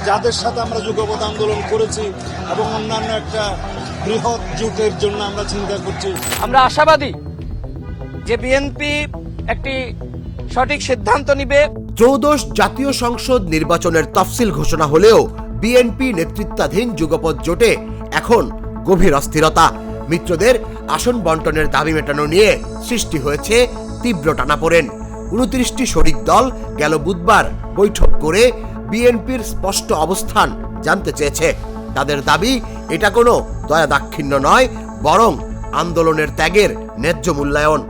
যাদের সাথে আমরা যুগপৎ আন্দোলন করেছি এবং অন্যান্য একটা বৃহৎ জোটের জন্য আমরা চিন্তা করছি। আমরা আশাবাদী যে বিএনপি একটি সঠিক সিদ্ধান্ত নিবে। ত্রয়োদশ জাতীয় সংসদ নির্বাচনের তফসিল ঘোষণা হলেও বিএনপি নেতৃত্বাধীন যুগপৎ জোটে এখন গভীর অস্থিরতা। মিত্রদের আসন বন্টনের দাবি মেটানো নিয়ে সৃষ্টি হয়েছে তীব্র টানাপোড়েন। 29টি শরিক দল গেল বুধবার বৈঠক করে বিএনপির স্পষ্ট অবস্থান জানতে চেয়েছে। তাদের দাবি এটা কোনো দয়া দাক্ষিণ্য নয়, বরং আন্দোলনের ত্যাগের ন্যায্য মূল্যায়ন।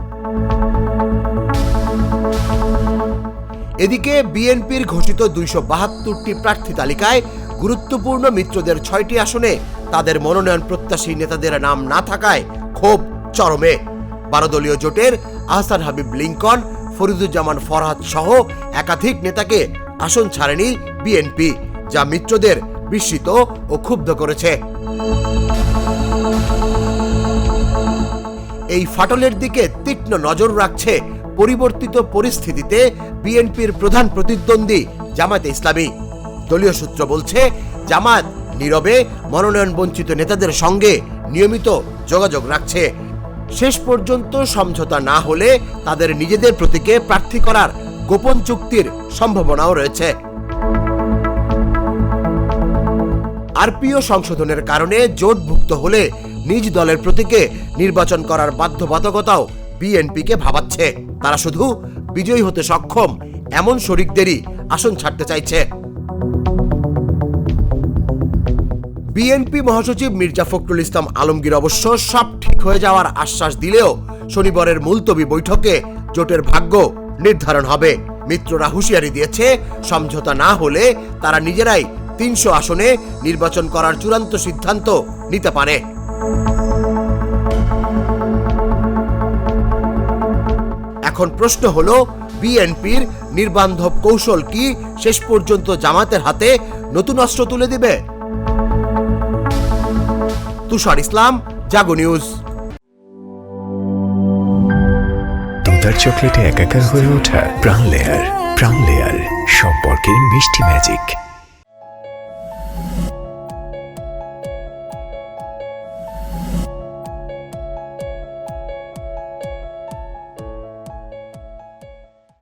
এদিকে বিএনপির ঘোষিত 272টি প্রার্থী তালিকায় গুরুত্বপূর্ণ মিত্রদের 6টি আসনে তাদের মনোনয়ন প্রত্যাশী নেতাদের নাম না থাকায় ক্ষোভ চরমে। 12 দলীয় জোটের আহসান হাবিব লিংকন, ফরিদুজ্জামান ফরহাদ সহ একাধিক নেতাকে আসন ছাড়েনি বিএনপি, যা মিত্রদের বিস্মিত ও ক্ষুব্ধ করেছে। এই ফাটলের দিকে তীক্ষ্ণ নজর রাখছে পরিবর্তিত পরিস্থিতিতে বিএনপির প্রধান প্রতিদ্বন্দ্বী জামায়াতে ইসলামী। দলীয় সূত্র বলছে, জামায়াত নীরবে মনোনয়ন বঞ্চিত নেতাদের সঙ্গে নিয়মিত যোগাযোগ রাখছে। শেষ পর্যন্ত সমঝোতা না হলে তাদের নিজেদের প্রতীকে প্রার্থী করার গোপন চুক্তির সম্ভাবনাও রয়েছে। আরপিও সংশোধনের কারণে জোটভুক্ত হলে নিজ দলের প্রতীকে নির্বাচন করার বাধ্যবাধকতাও বিএনপিকে ভাবাচ্ছে। তারা শুধু বিজয়ী হতে সক্ষম এমন শরিকদেরই আসন ছাড়তে চাইছে। বিএনপি মহাসচিব মির্জা ফখরুল ইসলাম আলমগীর অবশ্য সব ঠিক হয়ে যাওয়ার আশ্বাস দিলেও শনিবারের মুলতবি বৈঠকে জোটের ভাগ্য নির্ধারণ হবে। মিত্ররা হুঁশিয়ারি দিয়েছে, সমঝোতা না হলে তারা নিজেরাই 300 আসনে নির্বাচন করার চূড়ান্ত সিদ্ধান্ত নিতে পারে। এখন প্রশ্ন হলো, বিএনপির নির্বান্ধব কৌশল কি শেষ পর্যন্ত জামাতের হাতে নতুন অস্ত্র তুলে দিবে? তুষার ইসলাম, জাগো নিউজ। দুধার চকলেটে একাকার হয়ে ওঠা প্রাণ লেয়ার সম্পর্কের মিষ্টি ম্যাজিক।